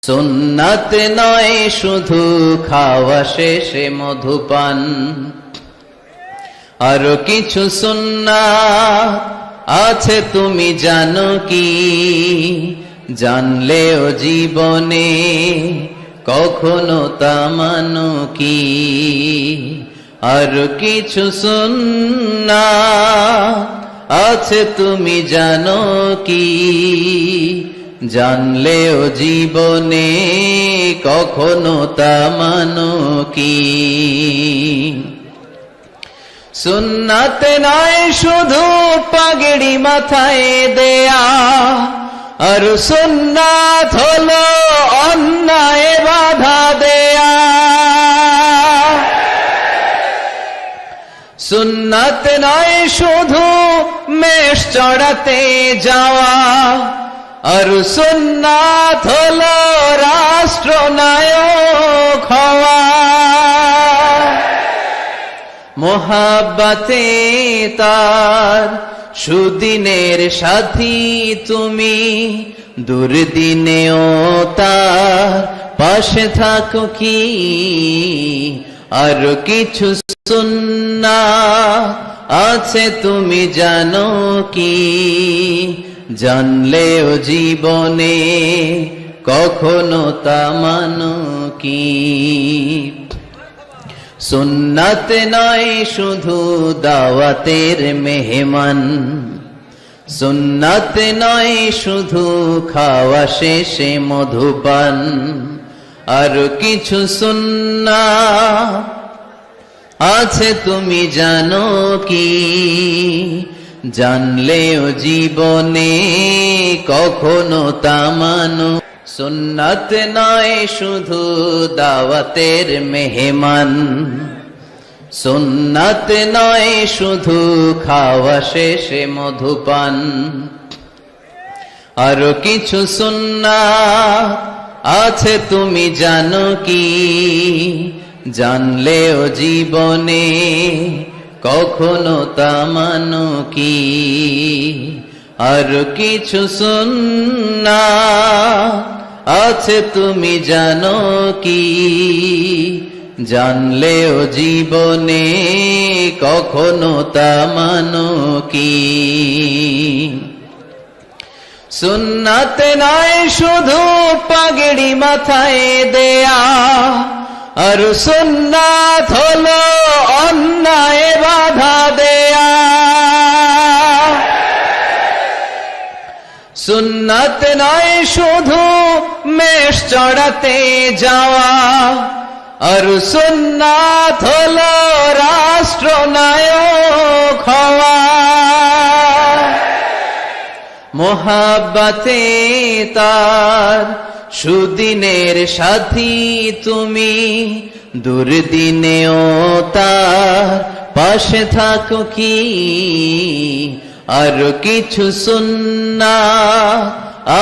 সুন্নাত নয় শুধু খাওয়া শেষে মধুপান, আরো কিছু সুন্নাত আছে তুমি জানো কি? জানলেও জীবনে কখনো তা মানো কি? আরো কিছু সুন্নাত আছে তুমি জানো কি? জানলেও জীবনে কখনো তা মানো কি? সুন্নাত নয় শুধু পাগড়ি মাথায় দেয়া, আর সুন্নাত হলো অন্যায় বাধা দেয়া। সুন্নাত নয় শুধু মেষ চড়াতে যাওয়া, আর সুন্নাত হলো রাষ্ট্রনায়ক হওয়া। মোহাব্বতে তার সুদিনের সাথী তুমি, দুর্দিনেও তার পাশে থাকো কি? আর কিছু সুন্নাত আছে তুমি জানো কি? জানলেও জীবনে কখনো তা মানো কি? সুন্নাত নয় শুধু দাওয়াতের মেহমান, সুন্নাত নয় শুধু খাওয়া শেষে মধুপান, আর কিছু সুন্নাত আছে তুমি জানো কি? জানলেও জীবনে কখনো তা মানো। সুন্নাত নয় শুধু দাওয়াতের মেহমান, সুন্নাত নয় শুধু খাওয়া শেষে মধুপান, আরো কিছু সুন্নাত আছে তুমি জানো কি? জানলেও জীবনে কখনো তা মানো কি? আর কিছু সুন্নাত আছে তুমি জানো কি? জানলেও জীবনে কখনো তা মানো কি? সুন্নাত নয় শুধু পাগড়ি মাথায় দেয়া, আর সুন্নাত হলো অন্যায় বাধা দেয়া। সুন্নাত নয় শুধু মেষ চড়াতে যাওয়া, আর সুন্নাত হলো রাষ্ট্রনায়ক হওয়া। মোহাব্বতে তার সুদিনের সাথী তুমি, দুর্দিনেও তার পাশে থাকো কি? আর কিছু সুন্নাত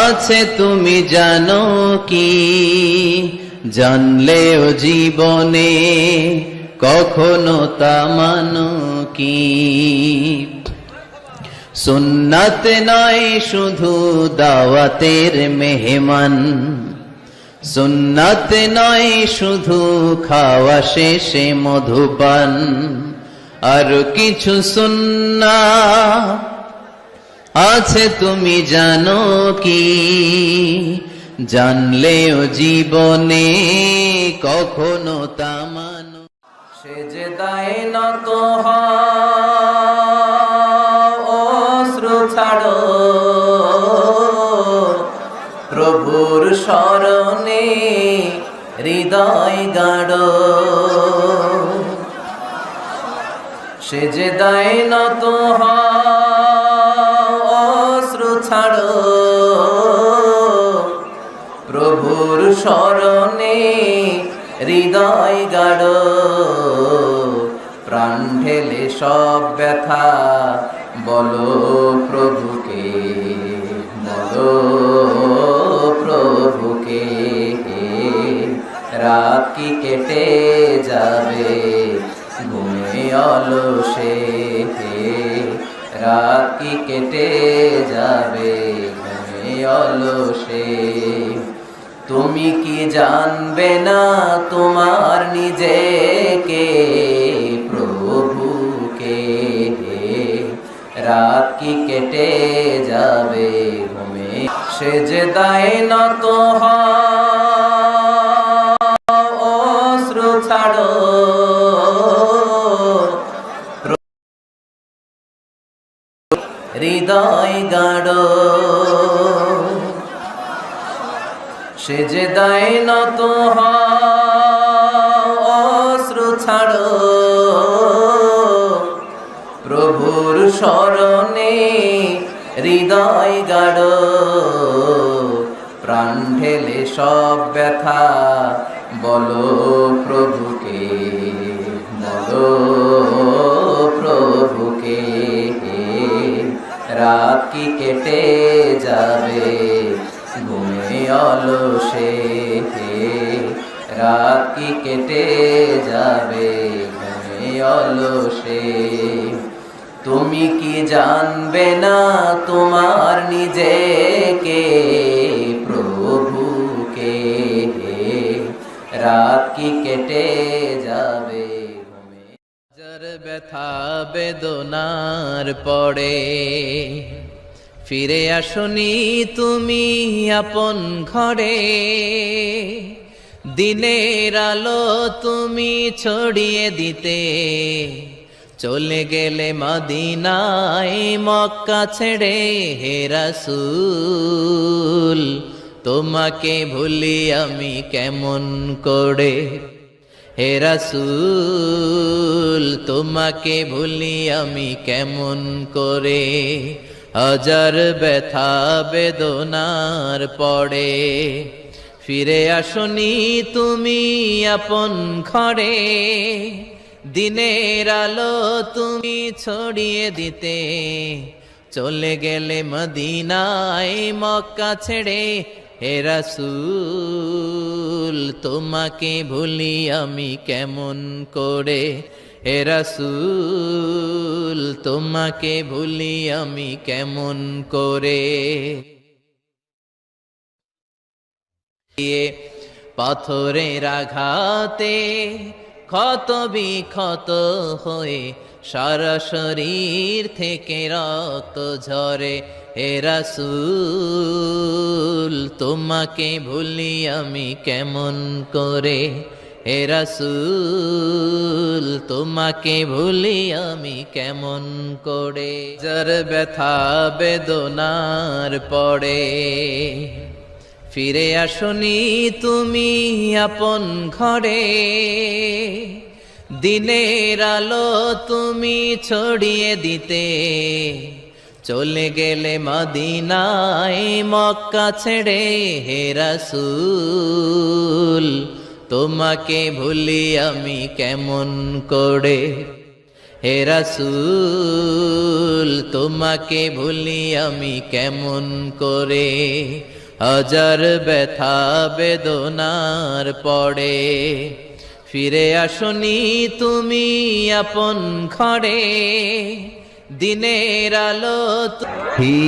আছে তুমি জানো কি? জানলেও জীবনে কখনো তা মানো কি? সুন্নাত নয় শুধু দাওয়াতের মেহমান, সুন্নাত নয় শুধু খাওয়া শেষে মধুপান, আর কিছু সুন্নাত আছে তুমি জানো কি? জানলেও জীবনে কখনো তা মানো। সেজদায় নত হও, অশ্রু ছাড়ো, প্রভুর শরণে হৃদয় গাড়ো। সেজদায় নত হও, অশ্রু ছাড়ো, প্রভুর শরণে হৃদয় গাড়ো। প্রাণ ঢেলে সব ব্যথা বলো প্রভুকে, বলো প্রভুকে। রাত কি কেটে যাবে ঘুমে অলসে, রাত কি কেটে যাবে ঘুমে অলসে। তুমি কি জানবে না তোমার নিজেকে প্রভুকে, রাত কি কেটে যাবে ঘুমে, সেজদায় নত হও, অশ্রু ছাড়ো, হৃদয় গাড়ো, সেজদায় নত হও, অশ্রু ছাড়ো, প্রভুর শরণে হৃদয় গাড়ো, প্রাণ ঢেলে সব ব্যথা বলো প্রভুকে, বলো প্রভুকে, রাত কি কেটে যাবে ঘুমে অলসে, রাত কি কেটে যাবে ঘুমে অলসে, তুমি কি জানবে না তোমার নিজেকে প্রভুকে, রাত কি কেটে যাবে ঘুমে। হাজার ব্যথা বেদনার পড়ে ফিরে আসনি তুমি আপন ঘরে, দিনের আলো তুমি ছড়িয়ে দিতে চলে গেলে মদিনায় মক্কা ছেড়ে, হে রাসূল তোমাকে ভুলি আমি কেমন করে, হে রাসূল তোমাকে ভুলি আমি কেমন করে, হাজার ব্যথা বেদনার পড়ে ফিরে আসনি তুমি আপন ঘরে, দিনের আলো তুমি ছড়িয়ে দিতে চলে গেলে মদিনায় মক্কা ছেড়ে, হে রাসূল তোমাকে ভুলি আমি কেমন করে, হে রাসূল তোমাকে ভুলি আমি কেমন করে। পাথরের আঘাতে ক্ষত বিক্ষত হয়ে সারা শরীর থেকে রক্ত ঝরে, হে রাসূল তোমাকে ভুলি আমি কেমন করে, হে রাসূল তোমাকে ভুলি আমি কেমন করে, যার ব্যথা বেদনার পড়ে ফিরে আসনি তুমি আপন ঘরে, দিনের আলো তুমি ছড়িয়ে দিতে চলে গেলে মদিনায় মক্কা ছেড়ে, হে রাসূল তোমাকে ভুলি আমি কেমন করে, হে রাসূল তোমাকে ভুলি আমি কেমন করে, হাজার ব্যথা বেদনার পড়ে ফিরে আসনি তুমি আপন ঘরে, দিনের আলো। He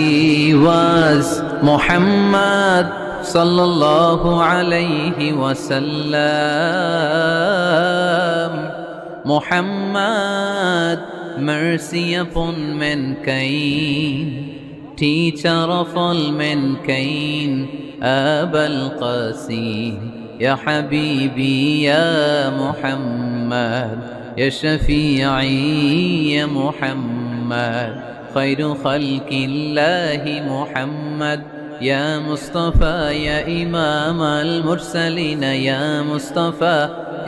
was Muhammad sallallahu alayhi wasallam, Muhammad, mercy upon mankind, teacher of all mankind, Abul Qasim, Ya Habibi, Ya Muhammad, Ya Shafi'i, Ya Muhammad, Khairu Khalqillahi Muhammad, Ya Mustafa, Ya Imam al-Mursalin, Ya Mustafa,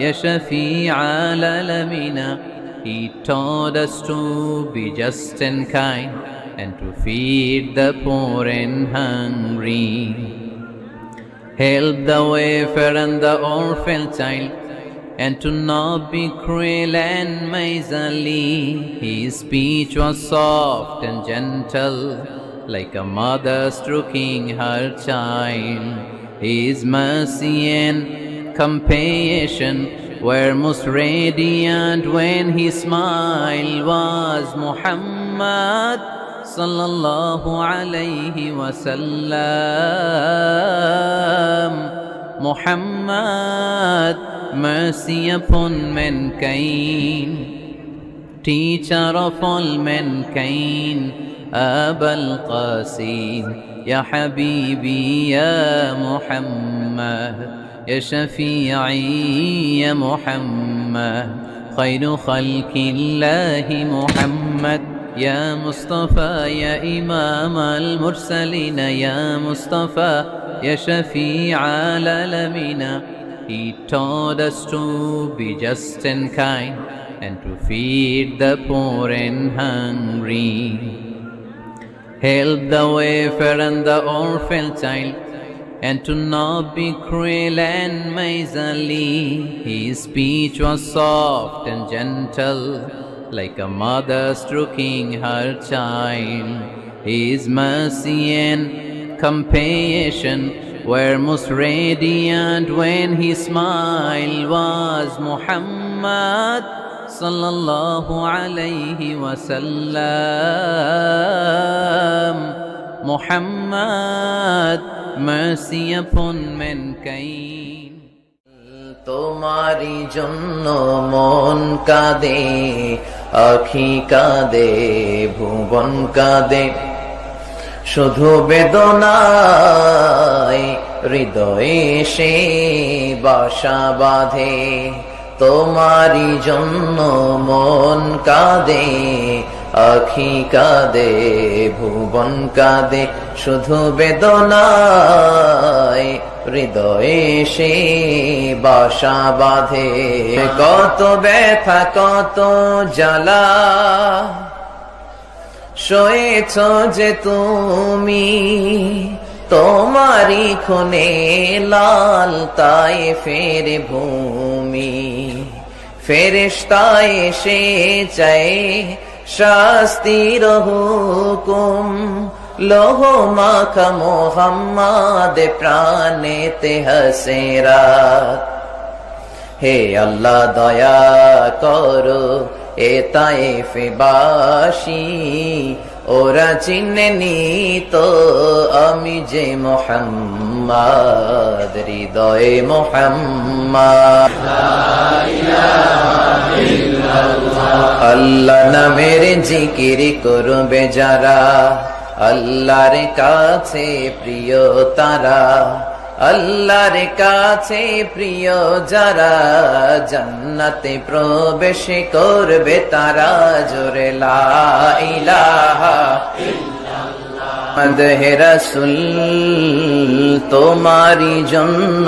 Ya Shafi' al-Alamina. He taught us to be just and kind, and to feed the poor and hungry, help the wafer and the orphan child, and to not be cruel and miserly. His speech was soft and gentle, like a mother stroking her child. His mercy and compassion were most radiant when his smile was Muhammad sallallahu alayhi wasallam. Muhammad, mercy upon mankind, teacher of all mankind, Abul Qasim, Ya Habibi, Ya Muhammad, Ya Shafi'i, Ya Muhammad, Khairu Khalqillahi Muhammad, Ya Mustafa, Ya Imam al-Mursalin, Ya Mustafa, Ya Shafi'i al-Alamina. He taught us to be just and kind, and to feed the poor and hungry, help the wafer and the orphan child, and to not be cruel and miserly. His speech was soft and gentle, like a mother stroking her child. His mercy and compassion were most radiant when his smile was Muhammad sallallahu alayhi wasallam. Muhammad, mercy upon mankind. তোমারি জন্য মন কাঁদে, আখি কাঁদে, ভুবন কাঁদে, শুধু বেদনায় হৃদয়ে সে বাসা বাঁধে। তোমারি জন্য মন কাঁদে, আখি কাঁদে, ভুবন কাঁদে, শুধু বেদনায় হৃদয়ে সে বাসা বাঁধে। কত ব্যথা কত জ্বালা সয়েছ যে তুমি, তোমারি খুনে লাল তায়েফের ভূমি। ফেরেশতা এসে চায় শাস্তির হুকুম, লোহ মাখা মোহাম্মদ প্রাণেতে হাসে রাত। হে আল্লাহ দয়া করো এ তায়েফবাসী, ওরা চিনেনি তো আমি যে মোহাম্মদ, হৃদয়ে মোহাম্মদ। আল্লাহ নামের জিকির করবে যারা, আল্লাহর কাছে প্রিয় তারা, আল্লাহর কাছে প্রিয় যারা, জান্নাতে প্রবেশ করবে তারা। জোরে লা ইলাহা ইল্লাল্লাহ। মদহে রাসূল তোমারি জন্য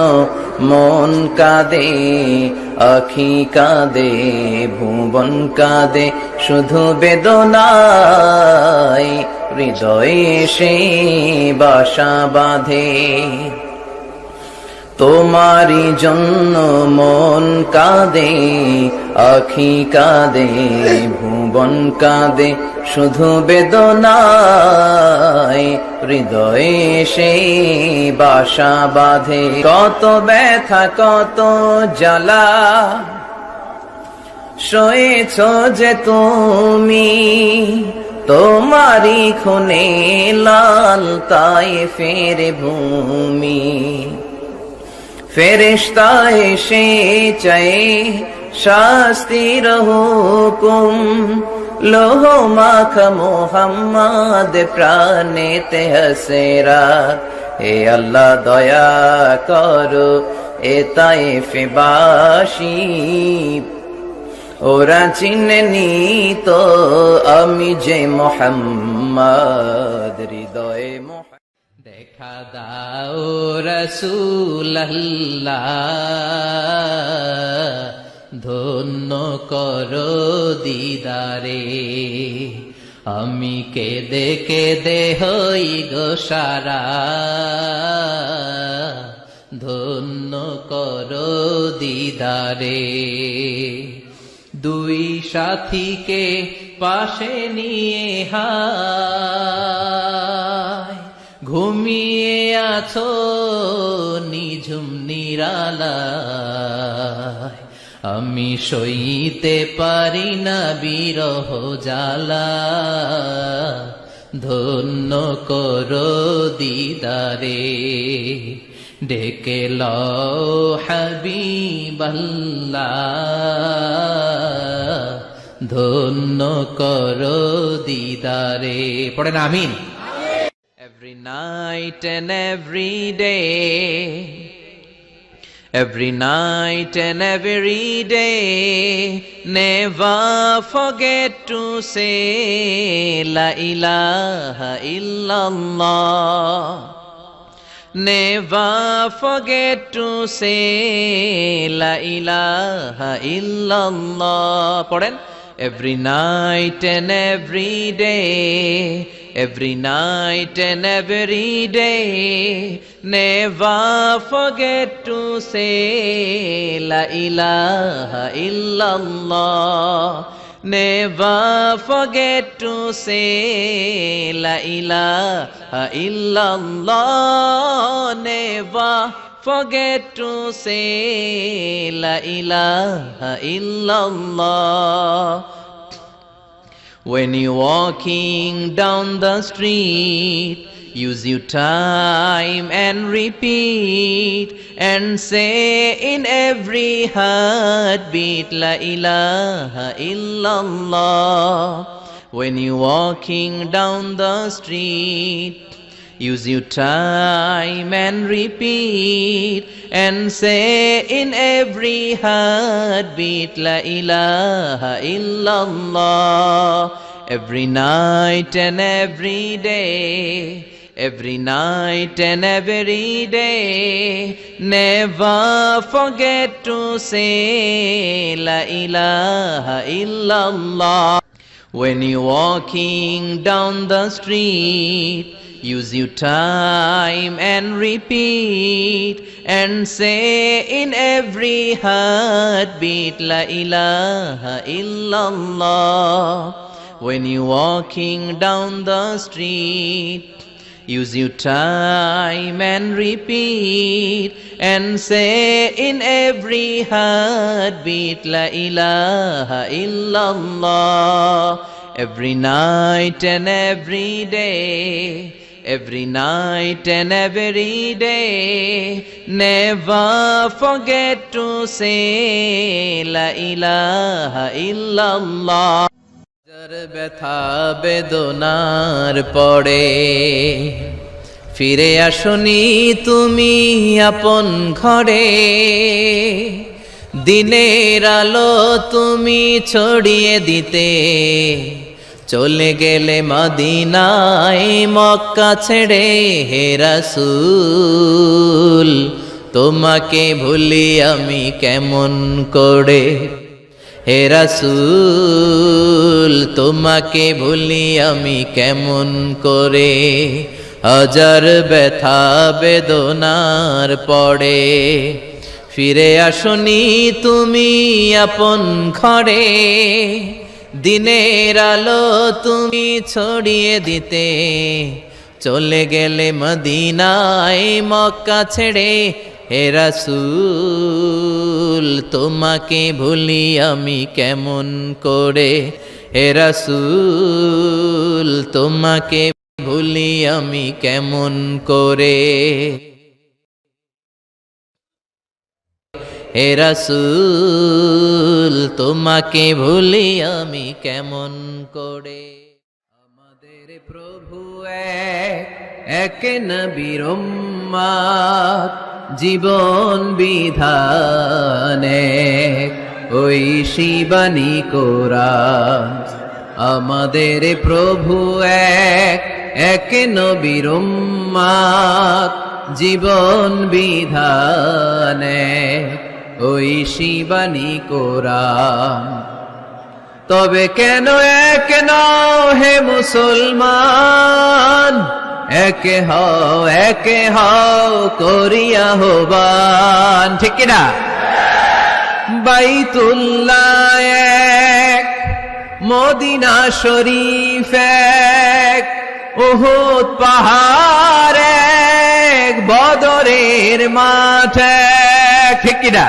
মন কাঁদে, আখি কাঁদে, ভুবন কাঁদে, শুধু বেদনায় হৃদয়ে সে বাসা বাঁধে। তোমারি জন্য মন কাঁদে, আখি কাঁদে, ভুবন কাঁদে, শুধু বেদনায় হৃদয়ে সে বাসা বাঁধে। কত ব্যথা কত জ্বালা সয়েছ যে তুমি, তোমারি খুনে লাল তায়েফের ভূমি। ফেরেশতা এসে চায় শাস্তির হুকুম, লোহ মাখা মোহাম্মদ প্রাণেতে হাসে রাত। হে আল্লাহ দয়া করো এ তায়েফবাসী, ওরা চিনেনি তো আমি যে মোহাম্মদ, হৃদয়ে মোহাম্মদ। দেখা দাও রাসূলুল্লাহ, ধন্য করো দিদারে, আমি কেঁদে কেঁদে হই গো সারা, ধন্য করো দিদারে। দুই সাথীকে পাশে নিয়ে হায়, ঘুমিয়ে আছো নিঝুম নিরালায়, আমি সইতে পারি না বিরহ জ্বালা, ধন্য করো দিদারে। ডেকে লও হাবিবাল্লাহ, ধন্য করো দিদারে। পড়েন আমিন। Every night and every day, every night and every day, never forget to say La ilaha illallah. Never forget to say La ilaha illallah. Pardon? Every night and every day, every night and every day, never forget to say La ilaha illallah. Never forget to say La ilaha illallah. Never forget to say La ilaha illallah. When you're walking down the street, use your time and repeat, and say in every heartbeat La ilaha illallah. When you're walking down the street, use your time and repeat, and say in every heartbeat La ilaha illallah. Every night and every day, every night and every day, never forget to say La ilaha illallah. When you're walking down the street, use your time and repeat, and say in every heartbeat La ilaha illallah. When you're walking down the street, use your time and repeat, and say in every heartbeat La ilaha illallah. Every night and every day, every night and every day, never forget to say La ilaha illallah. যার ব্যথা বেদনার পড়ে ফিরে আসনি তুমি আপন ঘরে, দিনের আলো তুমি ছড়িয়ে দিতে চলে গেলে মদিনায় মক্কা ছেড়ে। হে রাসূল তোমাকে ভুলি আমি কেমন করে, হে রাসূল তোমাকে ভুলি আমি কেমন করে। হাজার ব্যথা বেদনার পড়ে ফিরে আসনি তুমি আপন ঘরে, দিনের আলো তুমি ছড়িয়ে দিতে চলে গেলে মদিনায় মক্কা ছেড়ে। হে রাসূল তোমাকে ভুলি আমি কেমন করে, হে রাসূল তোমাকে ভুলি আমি কেমন করে, হে রাসূল তোমাকে ভুলি আমি কেমন করে। আমাদের প্রভু এক নবীর উম্মত, জীবন বিধানে ওই শিবানী কোরআন। আমাদের প্রভু এক নবীর উম্মত, জীবন বিধানে ওই শিবানী কোরআন। তবে কেন এক নও হে মুসলমান, একে হও করিয়া হবান। ঠিক কিনা? বাইতুল্লাহ এক, মদিনা শরীফ এক, উহুদ পাহাড় এক, বদরের মাঠ এক। ঠিক কিনা?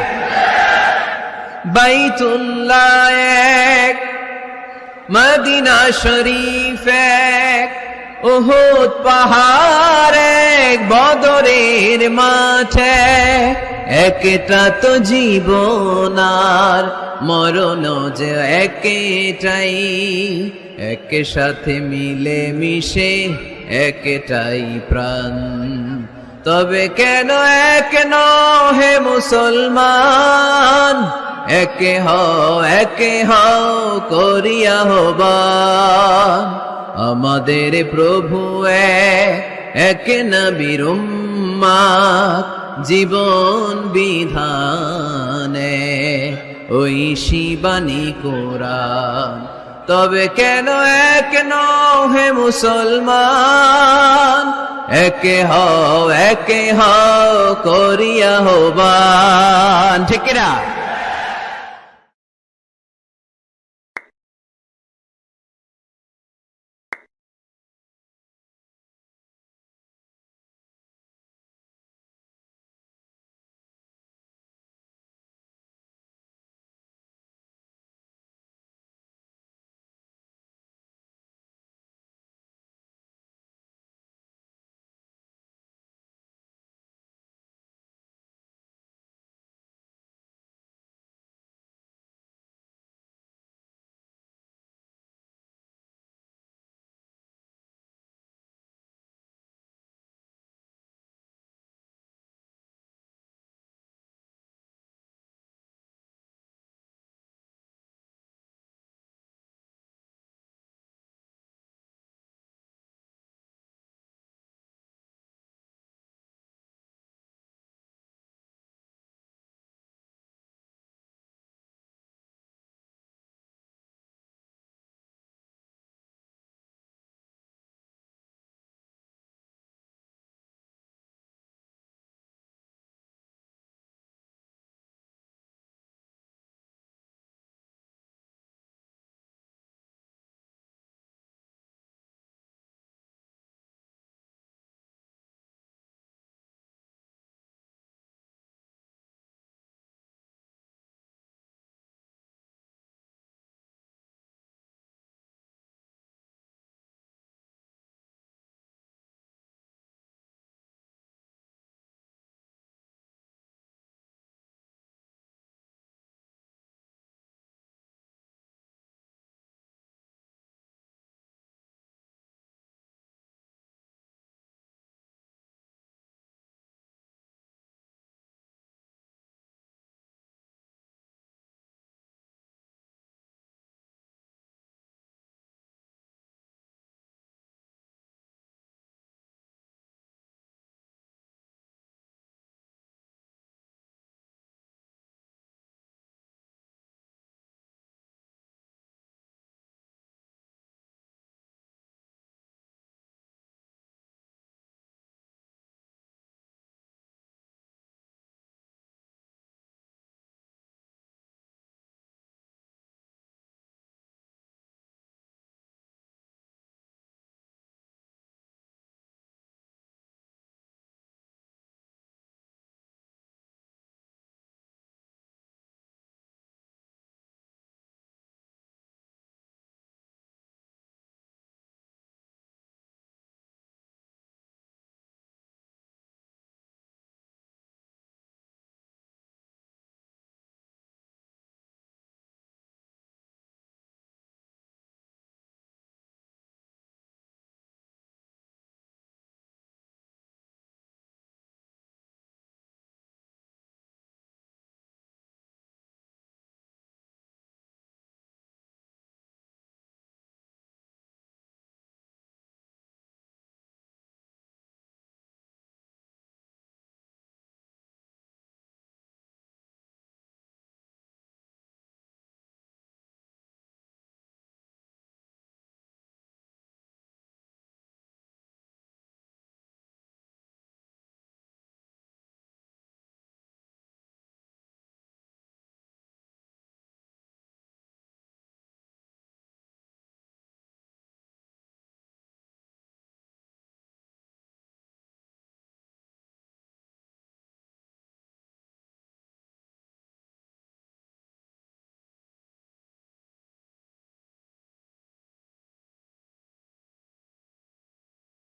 বাইতুল্লাহ এক, মদিনা শরীফ এক, উহুদ পাহাড়ে বদরের মাঠে একটা তো জীবন আর মরণ যে একটাই, একে সাথে মিলে মিশে একটাই প্রাণ। তবে কেন এক হে মুসলমান, একে হও করিয়া হবান। আমাদের প্রভু এক নবীর উম্মত, জীবন বিধানে ওই শিবানী কোরআন। তবে কেন এক হে মুসলমান, একে হও করিয়া হবান। ঠিক না?